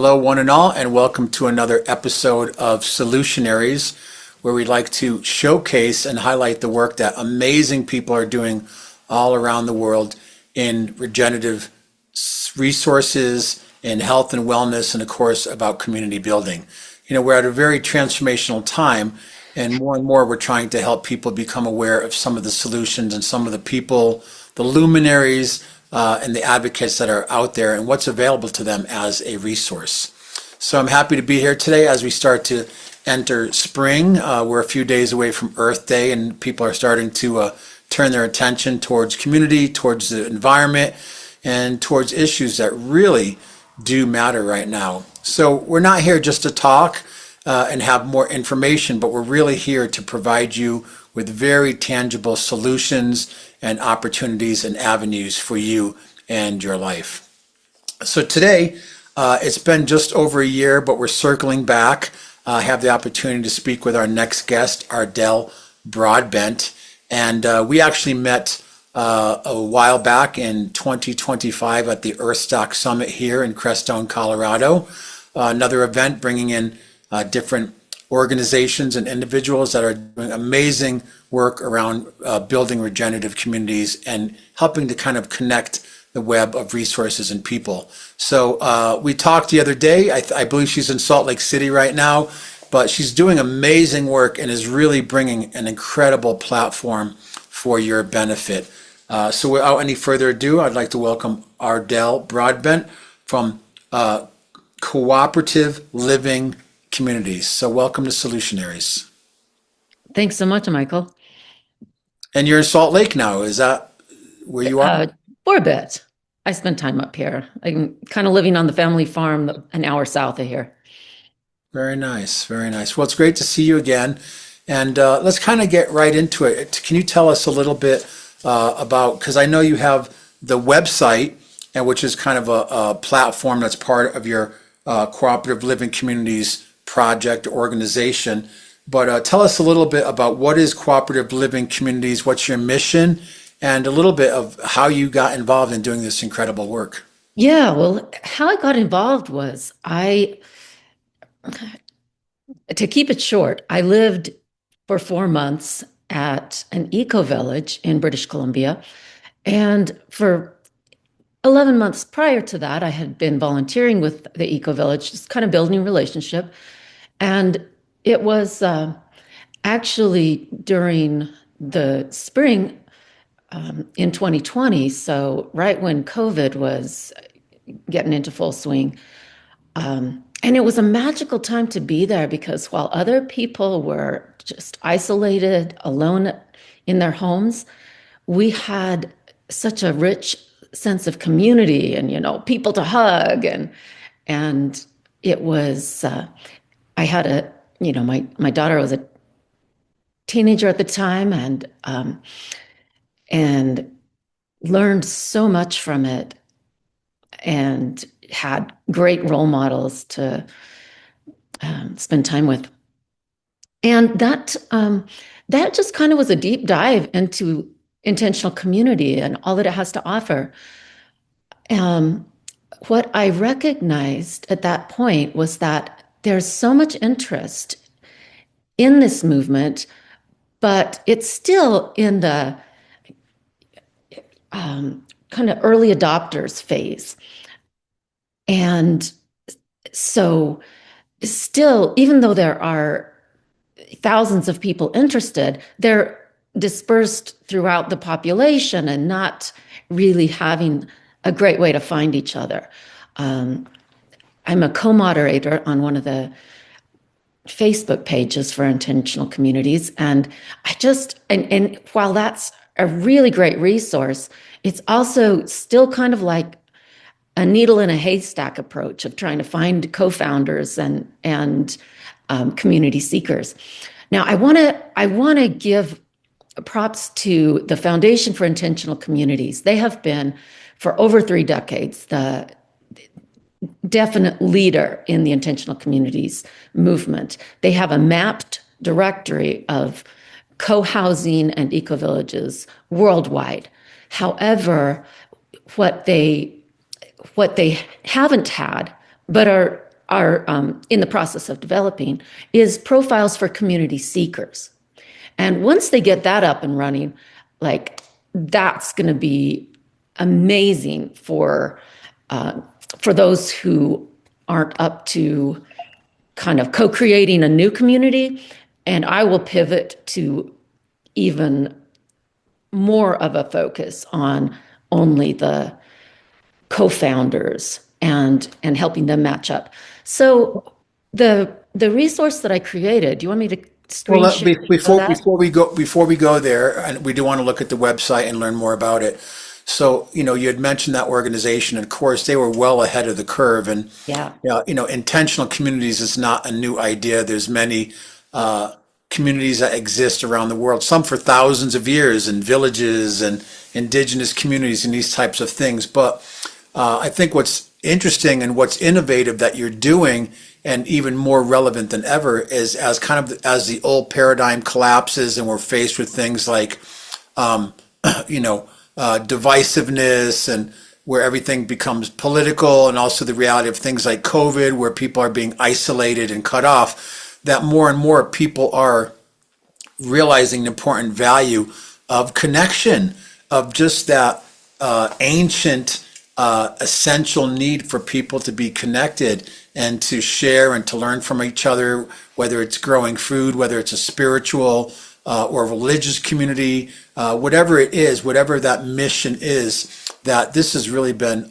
Hello, one and all, and welcome to another episode of Solutionaries, where we like to showcase and highlight the work that amazing people are doing all around the world in regenerative resources, in health and wellness, and of course about community building. You know, we're at a very transformational time, and more we're trying to help people become aware of some of the solutions and some of the people, the luminaries, and the advocates that are out there and what's available to them as a resource. So I'm happy to be here today as we start to enter spring. We're a few days away from Earth Day, and people are starting to turn their attention towards community, towards the environment, and towards issues that really do matter right now. So we're not here just to talk and have more information, but we're really here to provide you with very tangible solutions and opportunities and avenues for you and your life. So today, it's been just over a year, but we're circling back. I have the opportunity to speak with our next guest, Ardell Broadbent. And we actually met a while back in 2025 at the Earthstock Summit here in Crestone, Colorado. Another event bringing in different organizations and individuals that are doing amazing work around building regenerative communities and helping to kind of connect the web of resources and people. So we talked the other day. I believe she's in Salt Lake City right now, but she's doing amazing work and is really bringing an incredible platform for your benefit. So without any further ado, I'd like to welcome Ardell Broadbent from Cooperative Living Communities. So welcome to Solutionaries. Thanks so much, Michael. And you're in Salt Lake now. Is that where you are? For a bit. I spend time up here. I'm kind of living on the family farm an hour south of here. Very nice. Very nice. Well, it's great to see you again. And let's kind of get right into it. Can you tell us a little bit about, because I know you have the website, and which is kind of a platform that's part of your Cooperative Living Communities project organization. But tell us a little bit about what is Cooperative Living Communities, what's your mission, and a little bit of how you got involved in doing this incredible work. Yeah, well, how I got involved was to keep it short, I lived for 4 months at an eco-village in British Columbia. And for 11 months prior to that, I had been volunteering with the eco-village, just kind of building a relationship. And it was actually during the spring in 2020, so right when COVID was getting into full swing. And it was a magical time to be there because while other people were just isolated, alone in their homes, we had such a rich sense of community and, people to hug. And it was, I had my daughter was a teenager at the time and learned so much from it and had great role models to spend time with. And that just kind of was a deep dive into intentional community and all that it has to offer. What I recognized at that point was that there's so much interest in this movement, but it's still in the kind of early adopters phase. And so still, even though there are thousands of people interested, they're dispersed throughout the population and not really having a great way to find each other. I'm a co-moderator on one of the Facebook pages for intentional communities. And and while that's a really great resource, it's also still kind of like a needle in a haystack approach of trying to find co-founders and community seekers. Now, I want to give props to the Foundation for Intentional Communities. They have been, for over 3 decades, the definite leader in the intentional communities movement. They have a mapped directory of co-housing and eco-villages worldwide. However, what they haven't had, but are are in the process of developing is profiles for community seekers. And once they get that up and running, like that's going to be amazing for those who aren't up to kind of co-creating a new community. And I will pivot to even more of a focus on only the co-founders and helping them match up. So the resource that I created, do you want me to screen Well, share that? before we go there, and we do want to look at the website and learn more about it. So, you had mentioned that organization, and of course, they were well ahead of the curve. And Yeah. intentional communities is not a new idea. There's many communities that exist around the world, some for thousands of years, in villages and indigenous communities and these types of things. But I think what's interesting and what's innovative that you're doing, and even more relevant than ever, is as kind of as the old paradigm collapses and we're faced with things like, divisiveness, and where everything becomes political, and also the reality of things like COVID, where people are being isolated and cut off, that more and more people are realizing the important value of connection, of just that ancient, essential need for people to be connected and to share and to learn from each other, whether it's growing food, whether it's a spiritual or religious community, whatever it is, whatever that mission is, that this has really been,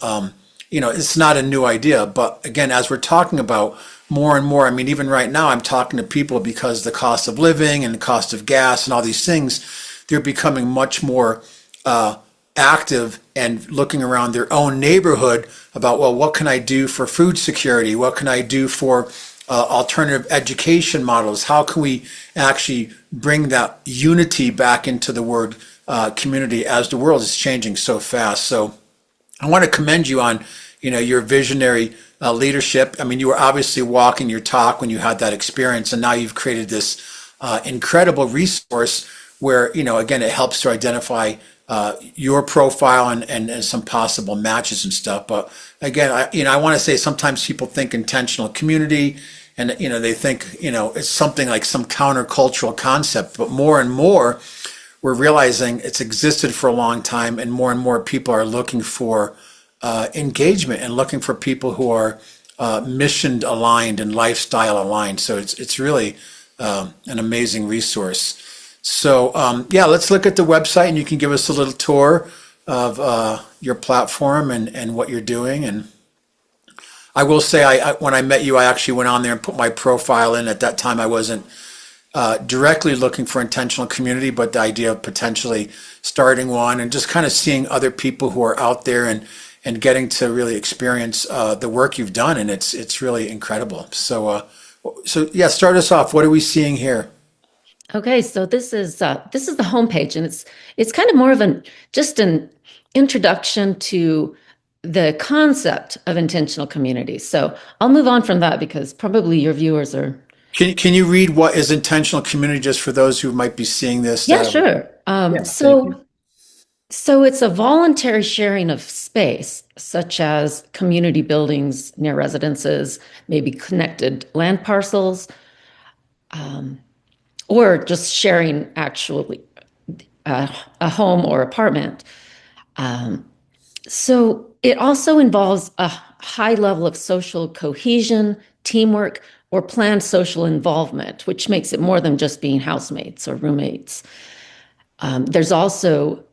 it's not a new idea. But again, as we're talking about more and more, I mean, even right now, I'm talking to people because the cost of living and the cost of gas and all these things, they're becoming much more active and looking around their own neighborhood about, well, what can I do for food security? What can I do for alternative education models? How can we actually bring that unity back into the word community as the world is changing so fast? So I want to commend you on, your visionary leadership. I mean, you were obviously walking your talk when you had that experience, and now you've created this incredible resource where, again, it helps to identify your profile and some possible matches and stuff. But again, I want to say sometimes people think intentional community, and they think it's something like some countercultural concept. But more and more, we're realizing it's existed for a long time, and more people are looking for engagement and looking for people who are mission aligned and lifestyle aligned. So it's really an amazing resource. So yeah, let's look at the website, and you can give us a little tour of your platform and what you're doing. And I will say, when I met you, I actually went on there and put my profile in. At that time, I wasn't directly looking for intentional community, but the idea of potentially starting one and just kind of seeing other people who are out there and getting to really experience the work you've done. And it's really incredible. So yeah, start us off. What are we seeing here? Okay, so this is the homepage, and it's kind of more of just an introduction to the concept of intentional community. So I'll move on from that because probably your viewers are. Can you read what is intentional community just for those who might be seeing this? Yeah, sure. Yeah, thank you. So it's a voluntary sharing of space, such as community buildings near residences, maybe connected land parcels, or just sharing actually a home or apartment. So it also involves a high level of social cohesion, teamwork, or planned social involvement, which makes it more than just being housemates or roommates. There's also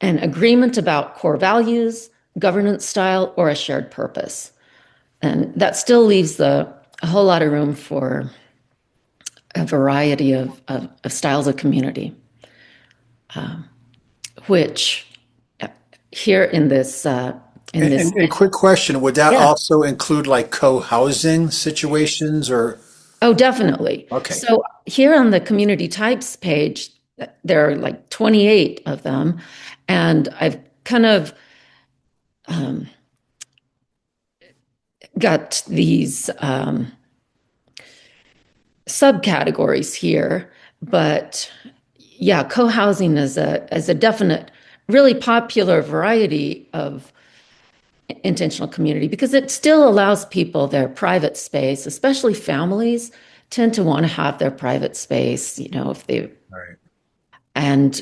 an agreement about core values, governance style, or a shared purpose. And that still leaves a whole lot of room for a variety of styles of community, which here in this And quick question, would that yeah. also include like co-housing situations or? Oh, definitely. Okay. So here on the community types page, there are like 28 of them, and I've kind of got these subcategories here, but yeah, co-housing is a definite, really popular variety of intentional community because it still allows people their private space, especially families tend to want to have their private space, if they, Right. and,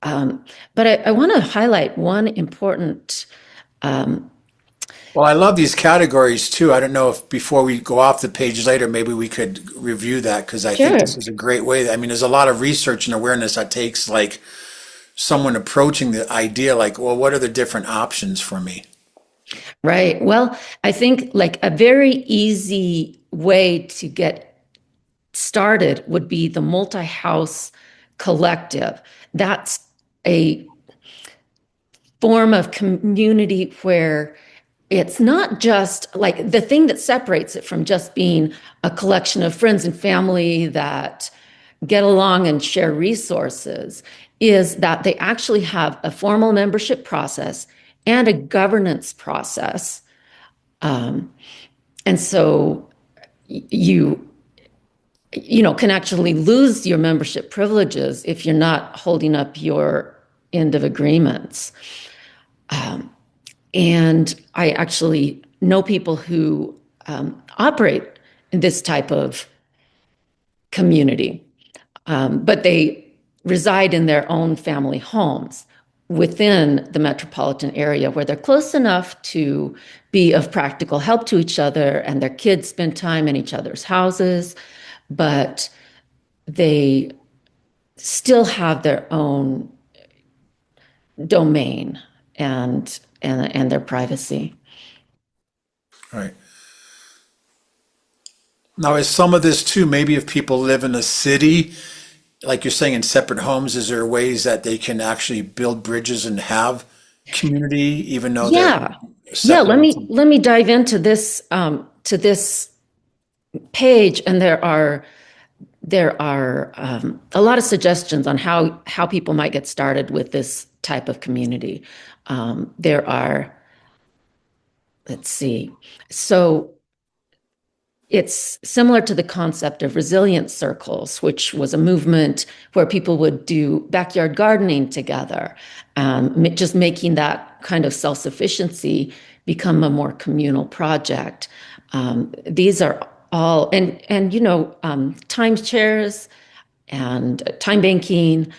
um, but I want to highlight one important, um, Well, I love these categories too. I don't know if before we go off the page later, maybe we could review that because I think this sure, is a great way. I mean, there's a lot of research and awareness that takes like someone approaching the idea like, well, what are the different options for me? right. Well, I think like a very easy way to get started would be the multi-house collective. That's a form of community where it's not just like the thing that separates it from just being a collection of friends and family that get along and share resources is that they actually have a formal membership process and a governance process. Um, and so you can actually lose your membership privileges if you're not holding up your end of agreements. Um, and I actually know people who operate in this type of community, but they reside in their own family homes within the metropolitan area where they're close enough to be of practical help to each other and their kids spend time in each other's houses, but they still have their own domain and their privacy. Right. Now, is some of this too, maybe if people live in a city, like you're saying, in separate homes, is there ways that they can actually build bridges and have community even though they're Yeah. Yeah, let separated me from? let me dive into this to this page, and there are a lot of suggestions on how people might get started with this type of community. There are, let's see, so it's similar to the concept of resilience circles, which was a movement where people would do backyard gardening together, just making that kind of self-sufficiency become a more communal project. These are all, and time shares and time banking.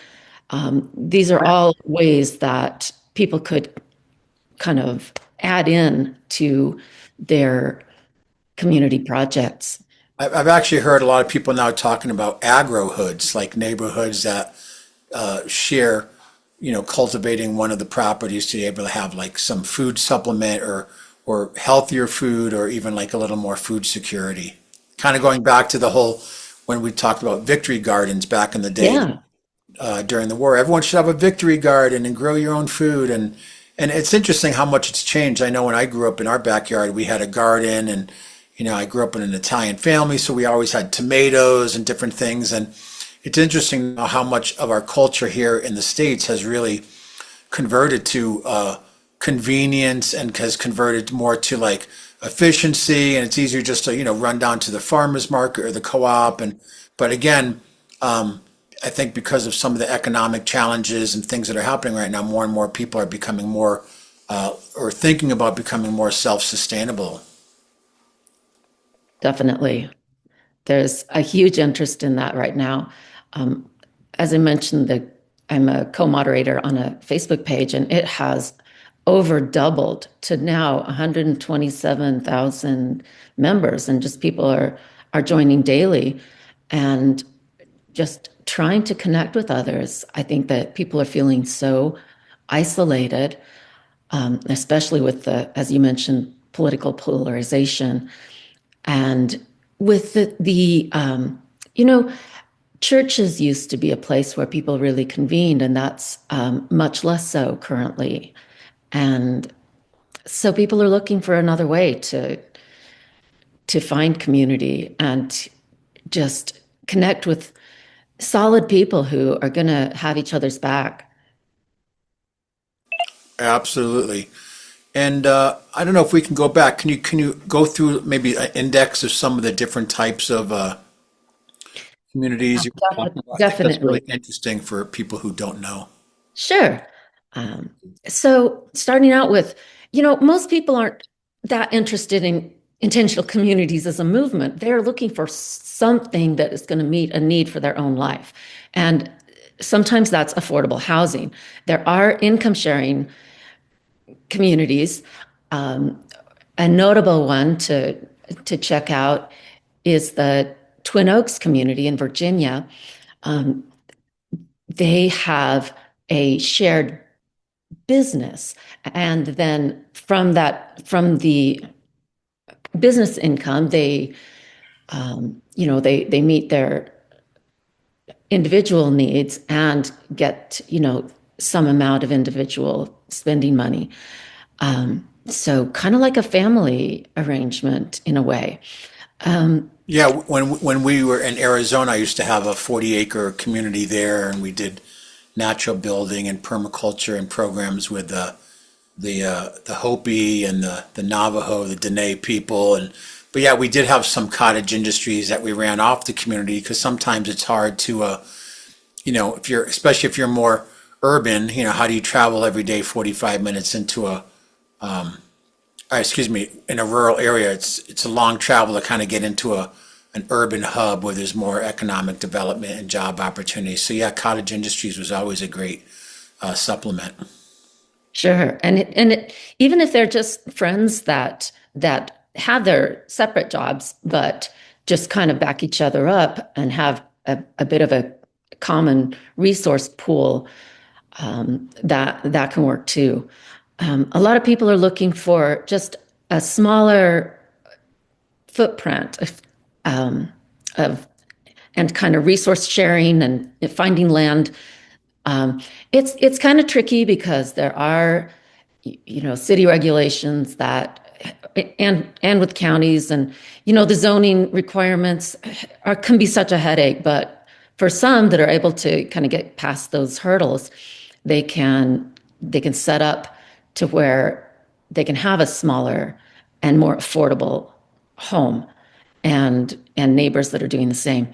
These are all ways that people could kind of add in to their community projects. I've actually heard a lot of people now talking about agro hoods, like neighborhoods that share, cultivating one of the properties to be able to have like some food supplement or healthier food or even like a little more food security. Kind of going back to the whole when we talked about victory gardens back in the day Yeah, during the war. Everyone should have a victory garden and grow your own food. And it's interesting how much it's changed. I know when I grew up in our backyard, we had a garden and I grew up in an Italian family, so we always had tomatoes and different things. And it's interesting how much of our culture here in the States has really converted to convenience and has converted more to like efficiency. And it's easier just to, run down to the farmer's market or the co-op. But again, I think because of some of the economic challenges and things that are happening right now, more and more people are becoming more or thinking about becoming more self-sustainable. definitely. There's a huge interest in that right now. Um, as I mentioned, I'm a co-moderator on a Facebook page, and it has over doubled to now 127,000 members, and just people are joining daily and just trying to connect with others. I think that people are feeling so isolated, especially with as you mentioned, political polarization. And with you know, churches used to be a place where people really convened, and that's much less so currently. And so people are looking for another way to find community and just connect with solid people who are going to have each other's back. Absolutely. And I don't know if we can go back. Can you go through maybe an index of some of the different types of communities you were talking about? I think that's really Definitely. interesting for people who don't know. Sure. Um, so starting out with Most people aren't that interested in intentional communities as a movement. They're looking for something that is going to meet a need for their own life. And sometimes that's affordable housing. There are income sharing communities. Um, a notable one to check out is the Twin Oaks community in Virginia. Um, they have a shared business, and then from the business income, they meet their individual needs and get some amount of individual spending money. So kind of like a family arrangement in a way. Yeah, when we were in Arizona, I used to have a 40-acre community there, and we did natural building and permaculture and programs with the Hopi and the Navajo, the Dene people, and but yeah, we did have some cottage industries that we ran off the community because sometimes it's hard to if you're especially if you're more urban, how do you travel every day 45 minutes into excuse me, in a rural area, it's a long travel to kind of get into an urban hub where there's more economic development and job opportunities. So yeah, cottage industries was always a great supplement. Sure. Even if they're just friends that have their separate jobs, but just kind of back each other up and have a bit of a common resource pool, that can work too. A lot of people are looking for just a smaller footprint um, of and kind of resource sharing and finding land. It's kind of tricky because there are city regulations that and with counties, and the zoning requirements can be such a headache. But for some that are able to kind of get past those hurdles, they can set up to where they can have a smaller and more affordable home, and neighbors that are doing the same.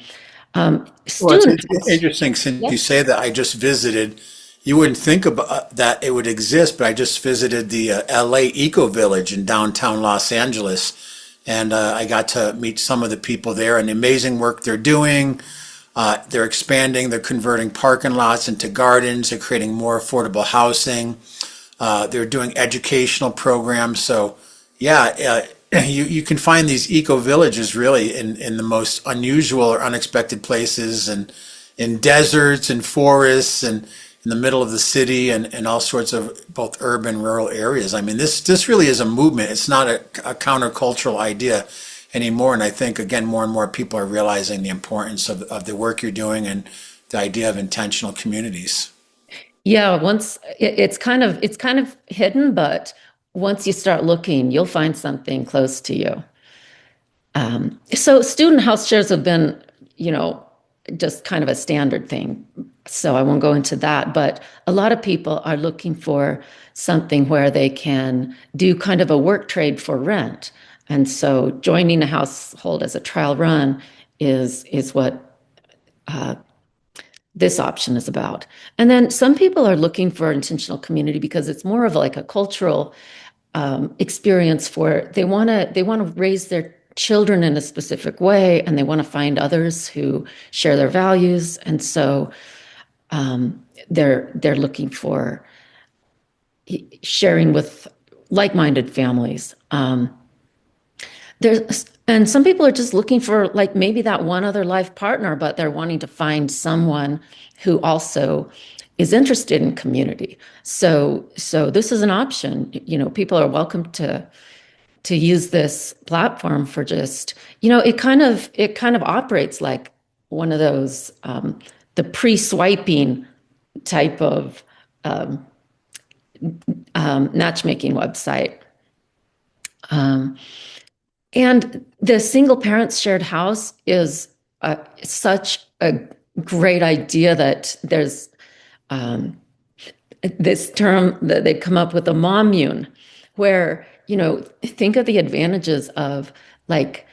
Well, it's Student house. interesting since Yep. you say that. I just visited. You wouldn't think about that it would exist, but I just visited the LA Eco Village in downtown Los Angeles, and I got to meet some of the people there and the amazing work they're doing. They're expanding, they're converting parking lots into gardens, they're creating more affordable housing. They're doing educational programs. So, yeah, you can find these eco villages really in the most unusual or unexpected places, and in deserts and forests and in the middle of the city, and all sorts of both urban and rural areas. I mean, this really is a movement. It's not a countercultural idea anymore. And I think, again, more and more people are realizing the importance of the work you're doing and the idea of intentional communities. Yeah, once it's kind of hidden, but once you start looking, you'll find something close to you. So student house shares have been, you know, just kind of a standard thing. So I won't go into that, but a lot of people are looking for something where they can do kind of a work trade for rent. And so joining a household as a trial run is what this option is about. And then some people are looking for intentional community because it's more of like a cultural experience for they want to raise their children in a specific way, and they want to find others who share their values, and so they're looking for sharing with like-minded families. There's and some people are just looking for like maybe that one other life partner, but they're wanting to find someone who also is interested in community. So this is an option. People are welcome to use this platform for just, it kind of operates like one of those the pre-swiping type of matchmaking website. And the single parents shared house is such a great idea that there's this term that they've come up with, a mommune, where, think of the advantages of like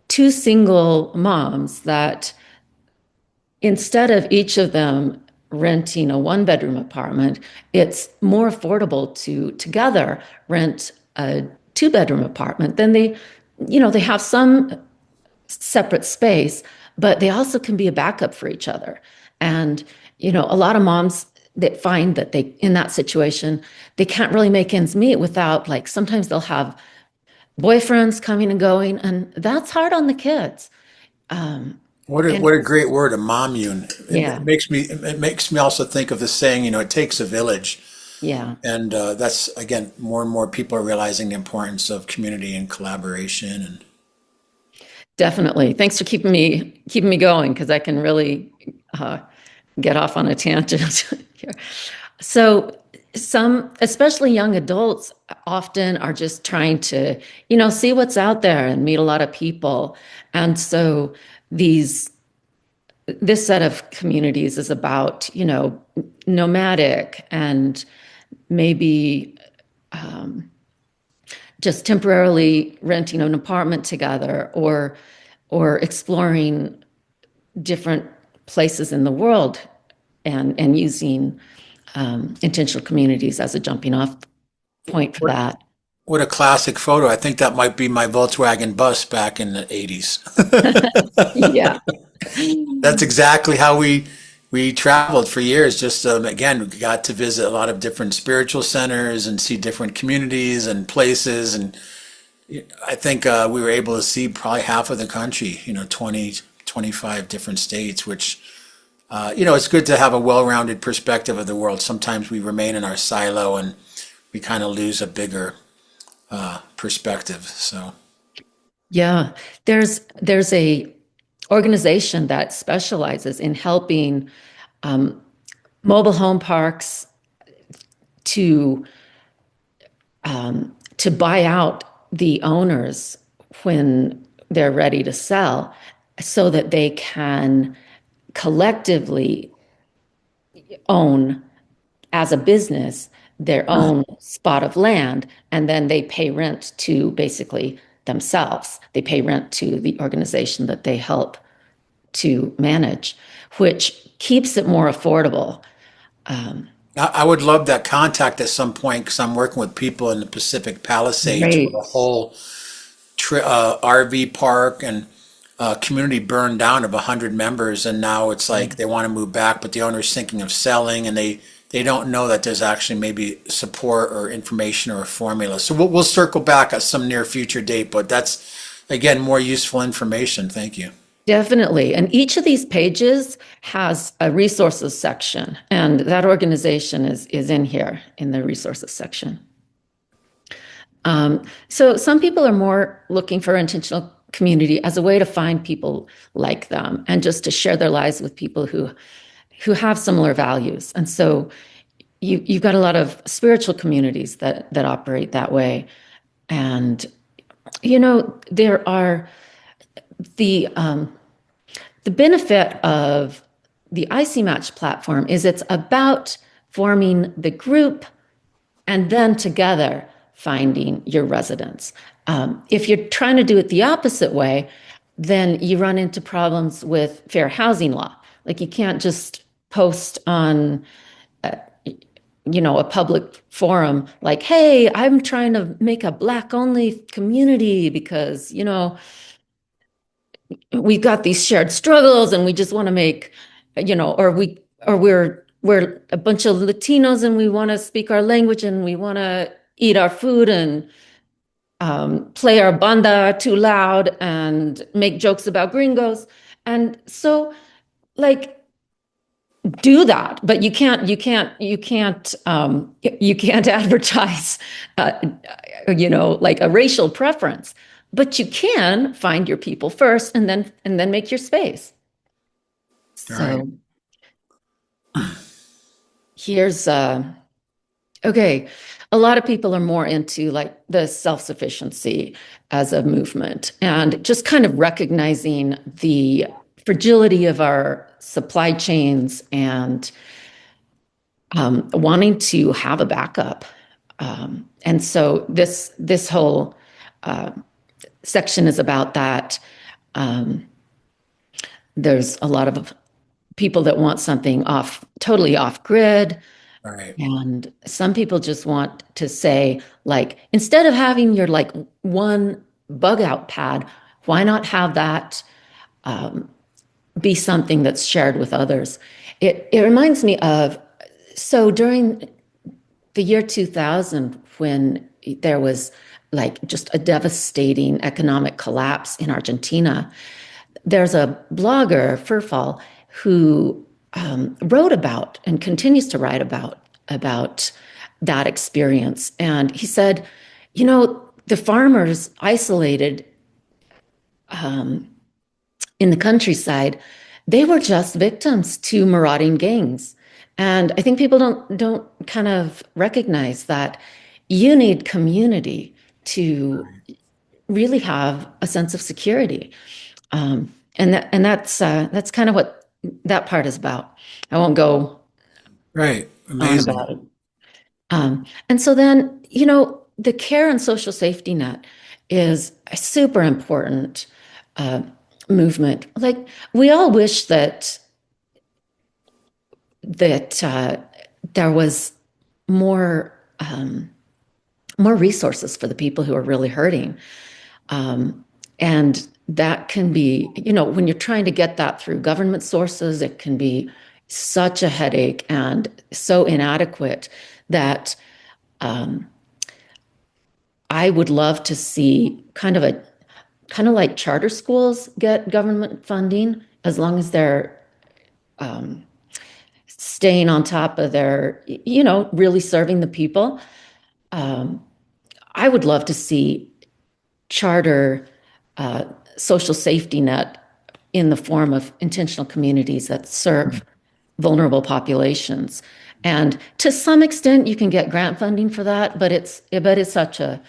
two single moms that instead of each of them renting a one-bedroom apartment, it's more affordable to together rent a two-bedroom apartment. Then they have some separate space, but they also can be a backup for each other. And, a lot of moms that find that they, in that situation, they can't really make ends meet without, like, sometimes they'll have boyfriends coming and going, and that's hard on the kids. Um, What and a great word, a commune. yeah, It makes me also think of the saying, it takes a village. yeah, And that's, again, more and more people are realizing the importance of community and collaboration. And definitely. Thanks for keeping me going because I can really uh, get off on a tangent here. So some, especially young adults, often are just trying to, see what's out there and meet a lot of people. And so these this set of communities is about, nomadic and maybe just temporarily renting an apartment together or exploring different places in the world and using intentional communities as a jumping off point for what, that. what a classic photo. I think that might be my Volkswagen bus back in the 80s. Yeah. That's exactly how we traveled for years. Just again, we got to visit a lot of different spiritual centers and see different communities and places. And I think we were able to see probably half of the country, 20, 25 different states, which, it's good to have a well-rounded perspective of the world. Sometimes we remain in our silo and we kind of lose a bigger perspective. So, Yeah. There's a organization that specializes in helping mobile home parks to to buy out the owners when they're ready to sell so that they can collectively own as a business their own spot of land, and then they pay rent to basically themselves. They pay rent to the organization that they help to manage, which keeps it more affordable. I would love that contact at some point because I'm working with people in the Pacific Palisades where the Great. whole RV park and community burned down of 100 members, and now it's like they want to move back, but the owner's thinking of selling, and they don't know that there's actually maybe support or information or a formula. So we'll circle back at some near future date, but that's again more useful information. Thank you. Definitely. And each of these pages has a resources section, and that organization is in here in the resources section. So some people are more looking for intentional community as a way to find people like them and just to share their lives with people who have similar values. And so you've got a lot of spiritual communities that operate that way. And there are the benefit of the ICMatch platform is it's about forming the group and then together finding your residents. If you're trying to do it the opposite way, then you run into problems with fair housing law. Like you can't just post on, a public forum like, "Hey, I'm trying to make a Black only community because we've got these shared struggles and we just want to make, or we're a bunch of Latinos and we want to speak our language and we want to eat our food and play our banda too loud and make jokes about gringos." And so, like, do that, but you can't advertise, like a racial preference. But you can find your people first, and then make your space. All right. So here's okay. A lot of people are more into like the self-sufficiency as a movement and just kind of recognizing the fragility of our supply chains and wanting to have a backup. And so this whole section is about that. There's a lot of people that want something totally off grid. Right. And some people just want to say, like, instead of having your like one bug out pad, why not have that be something that's shared with others? It reminds me of, so during the year 2000, when there was like just a devastating economic collapse in Argentina, there's a blogger, Furfall, who wrote about and continues to write about that experience. And he said, the farmers isolated in the countryside, they were just victims to marauding gangs. And I think people don't kind of recognize that you need community to really have a sense of security. And that's kind of what that part is about. I won't go Right. on Amazing. about it. And so then, the care and social safety net is a super important uh, movement. Like, we all wish that there was more more resources for the people who are really hurting. And that can be, when you're trying to get that through government sources, it can be such a headache and so inadequate that I would love to see kind of like charter schools get government funding as long as they're staying on top of their, really serving the people. I would love to see charter social safety net in the form of intentional communities that serve vulnerable populations. And to some extent, you can get grant funding for that, but it's such a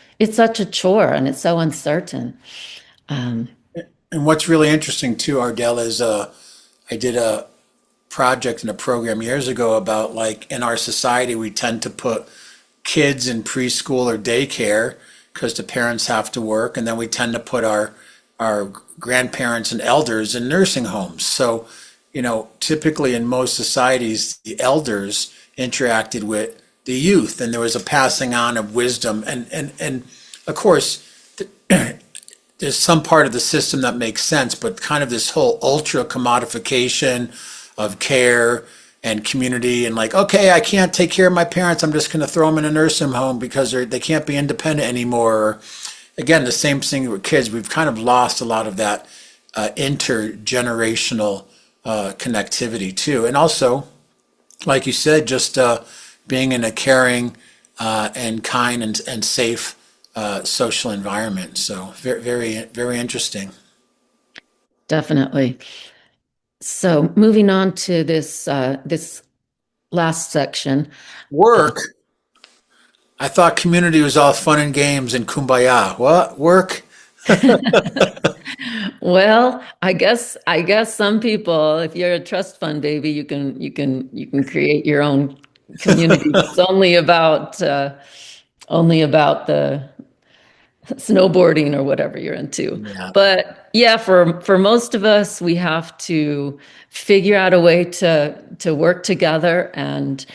chore and it's so uncertain. And what's really interesting too, Ardell, is I did a project and a program years ago about, like, in our society we tend to put kids in preschool or daycare because the parents have to work, and then we tend to put our grandparents and elders in nursing homes. So, typically in most societies, the elders interacted with the youth, and there was a passing on of wisdom, and of course, there's some part of the system that makes sense, but kind of this whole ultra commodification of care and community, and like, okay, I can't take care of my parents, I'm just going to throw them in a nursing home because they can't be independent anymore. Again, the same thing with kids. We've kind of lost a lot of that intergenerational connectivity too. And also, like you said, just being in a caring and kind and safe social environment. So very, very, very interesting. Definitely. So moving on to this last section. Work. I thought community was all fun and games and kumbaya. What? Work? Well, I guess some people, if you're a trust fund baby, you can create your own community that's only about the snowboarding or whatever you're into. Yeah. But yeah, for most of us, we have to figure out a way to work together and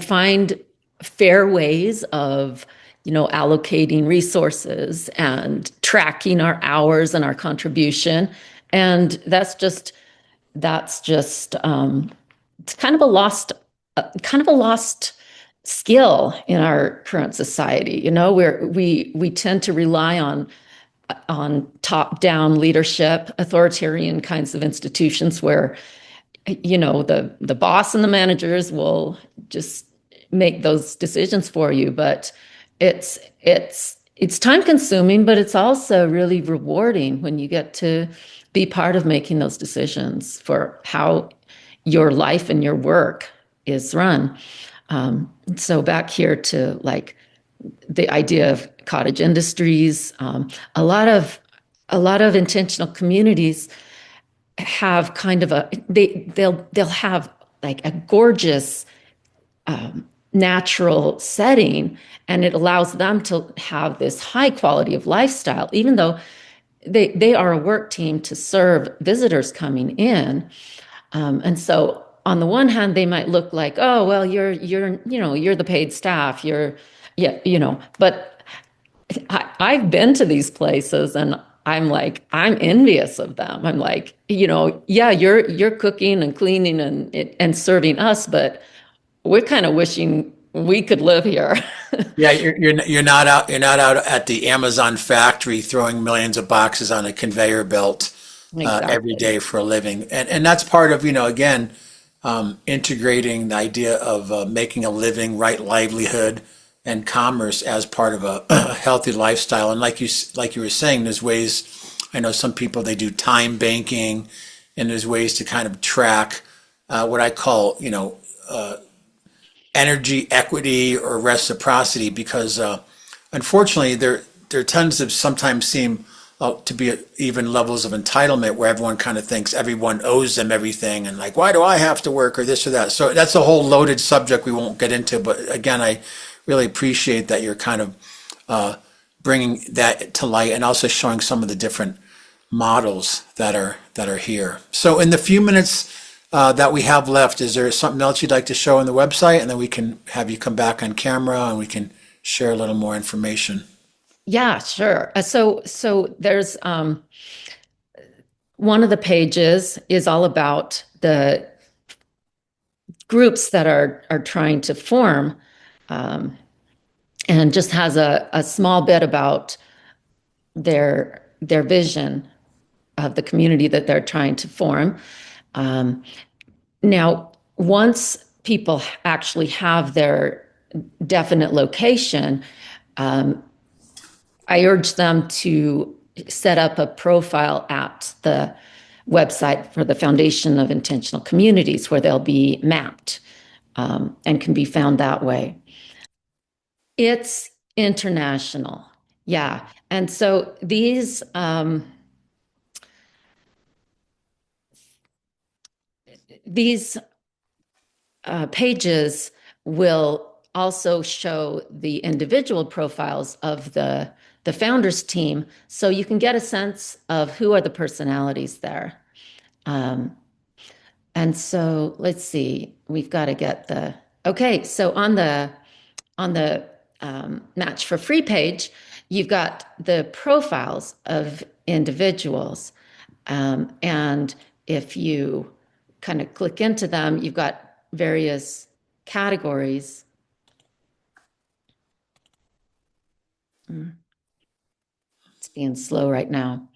find fair ways of allocating resources and tracking our hours and our contribution. And that's just it's kind of a lost skill in our current society. Where we tend to rely on top down leadership, authoritarian kinds of institutions where the boss and the managers will just make those decisions for you. But it's time consuming, but it's also really rewarding when you get to be part of making those decisions for how your life and your work is run. So back here to like the idea of cottage industries, a lot of intentional communities have kind of they'll have like a gorgeous natural setting, and it allows them to have this high quality of lifestyle, even though they are a work team to serve visitors coming in. And so on the one hand, they might look like, oh, well, you're the paid staff. Yeah, but I've been to these places and I'm envious of them. I'm like, yeah, you're cooking and cleaning and serving us, but we're kind of wishing we could live here. Yeah, you're not out at the Amazon factory throwing millions of boxes on a conveyor belt every Exactly. day for a living, and that's part of again integrating the idea of making a living, right livelihood, and commerce as part of a healthy lifestyle. And like you were saying, there's ways. I know some people they do time banking, and there's ways to kind of track what I call energy equity or reciprocity because unfortunately there tends to sometimes seem to be even levels of entitlement where everyone kind of thinks everyone owes them everything and like why do I have to work or this or that. So that's a whole loaded subject we won't get into, but again I really appreciate that you're kind of bringing that to light and also showing some of the different models that are here. So in the few minutes that we have left, is there something else you'd like to show on the website, and then we can have you come back on camera and we can share a little more information? Yeah, sure. So there's one of the pages is all about the groups that are trying to form, um, and just has a small bit about their vision of the community that they're trying to form. Um, Now, once people actually have their definite location, um, I urge them to set up a profile at the website for the Foundation of Intentional Communities where they'll be mapped, and can be found that way. It's international. Yeah. And so these pages will also show the individual profiles of the founders team, so you can get a sense of who are the personalities there. Um, and so let's see, we've got to get the okay. So on the Match for Free page, you've got the profiles of individuals, and if you kind of click into them, you've got various categories. Mm, It's being slow right now.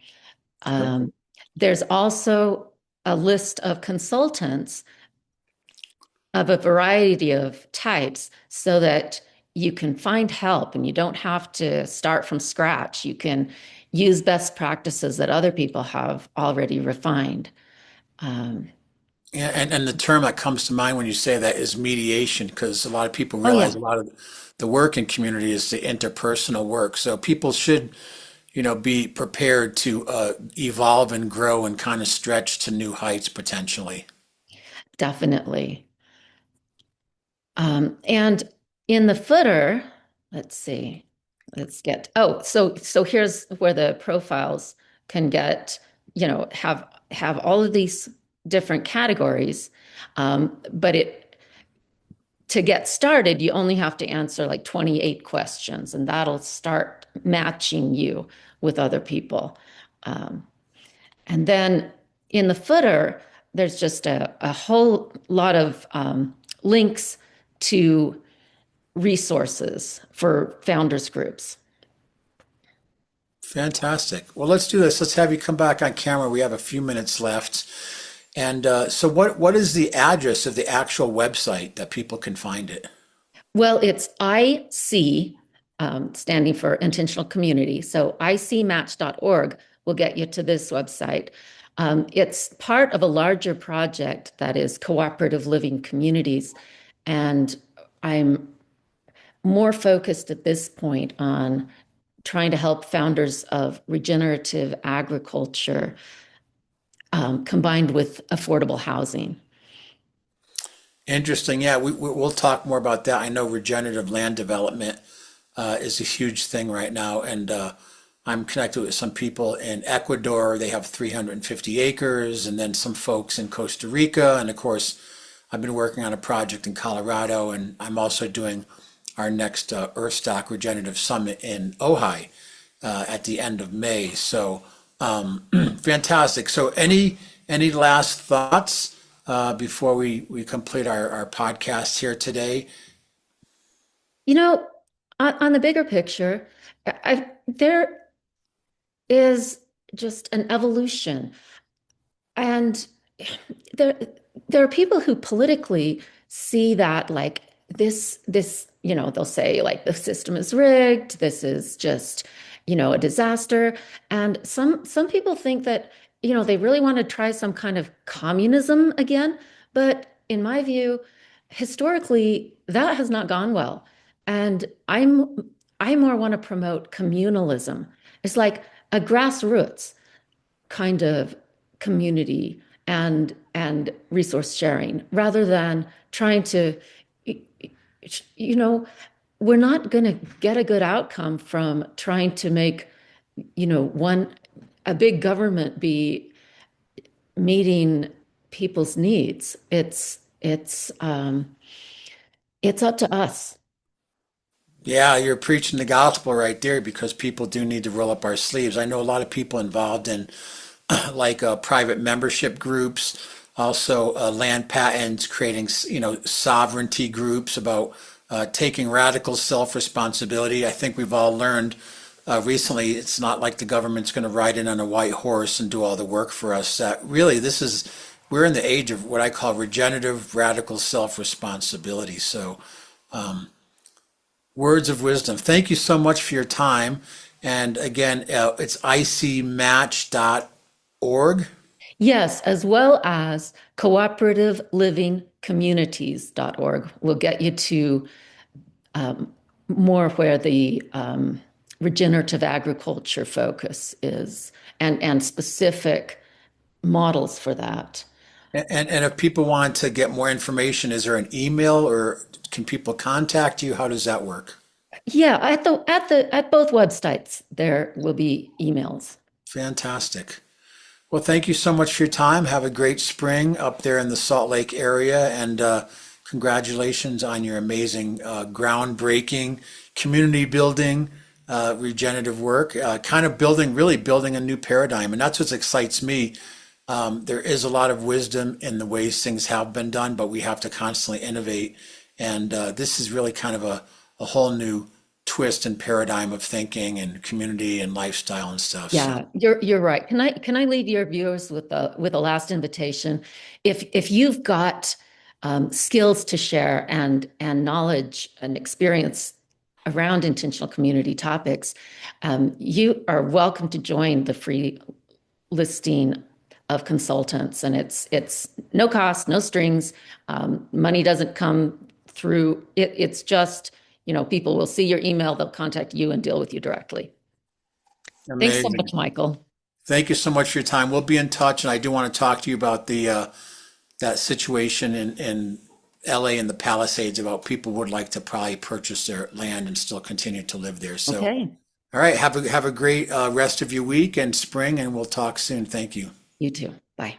Um, there's also a list of consultants of a variety of types so that you can find help and you don't have to start from scratch. You can use best practices that other people have already refined. Um, Yeah, and the term that comes to mind when you say that is mediation, because a lot of people oh, realize yeah, a lot of the work in community is the interpersonal work. So people should, be prepared to evolve and grow and kind of stretch to new heights potentially. definitely. And in the footer, let's see, so here's where the profiles can get, have all of these different categories. But to get started, you only have to answer like 28 questions, and that'll start matching you with other people. Um, and then in the footer, there's just a whole lot of links to resources for founders groups. Fantastic. Well, let's do this. Let's have you come back on camera. We have a few minutes left. And so what is the address of the actual website that people can find it? Well, it's IC, standing for intentional community. So ICMatch.org will get you to this website. It's part of a larger project that is Cooperative Living Communities. And I'm more focused at this point on trying to help founders of regenerative agriculture, combined with affordable housing. Interesting. Yeah, we'll talk more about that. I know regenerative land development is a huge thing right now, and I'm connected with some people in Ecuador. They have 350 acres, and then some folks in Costa Rica. And of course, I've been working on a project in Colorado, and I'm also doing our next Earthstock Regenerative Summit in Ojai at the end of May. So fantastic. So any last thoughts before we complete our podcast here today? You know, on the bigger picture, there is just an evolution. And there there are people who politically see that like they'll say like the system is rigged, this is just, a disaster. And some people think that, they really want to try some kind of communism again. But in my view, historically, that has not gone well. And I more want to promote communalism. It's like a grassroots kind of community and resource sharing rather than trying to you know we're not going to get a good outcome from trying to make one a big government be meeting people's needs. It's up to us. Yeah, you're preaching the gospel right there because people do need to roll up our sleeves. I know a lot of people involved in like private membership groups, also land patents, creating sovereignty groups about taking radical self-responsibility. I think we've all learned recently it's not like the government's going to ride in on a white horse and do all the work for us. That really, we're in the age of what I call regenerative radical self-responsibility. So words of wisdom. Thank you so much for your time. And again, it's icmatch.org. Yes, as well as cooperative living communities.org will get you to more where the regenerative agriculture focus is and specific models for that. And if people want to get more information, is there an email or can people contact you? How does that work? Yeah, at both websites there will be emails. Fantastic. Well, thank you so much for your time. Have a great spring up there in the Salt Lake area, and congratulations on your amazing, groundbreaking, community building, regenerative work. Kind of really building a new paradigm, and that's what excites me. There is a lot of wisdom in the ways things have been done, but we have to constantly innovate. And this is really kind of a whole new twist and paradigm of thinking and community and lifestyle and stuff. So. Yeah, you're right. Can I leave your viewers with a last invitation? If you've got skills to share and knowledge and experience around intentional community topics, you are welcome to join the free listing of consultants, and it's no cost, no strings. Money doesn't come through. It's just, people will see your email, they'll contact you and deal with you directly. Thanks so Amazing. much, Michael. Thank you so much for your time. We'll be in touch, and I do want to talk to you about the that situation in LA and the Palisades about people would like to probably purchase their land and still continue to live there. So, Okay, all right, have a great rest of your week and spring, and we'll talk soon. Thank you. you too. Bye.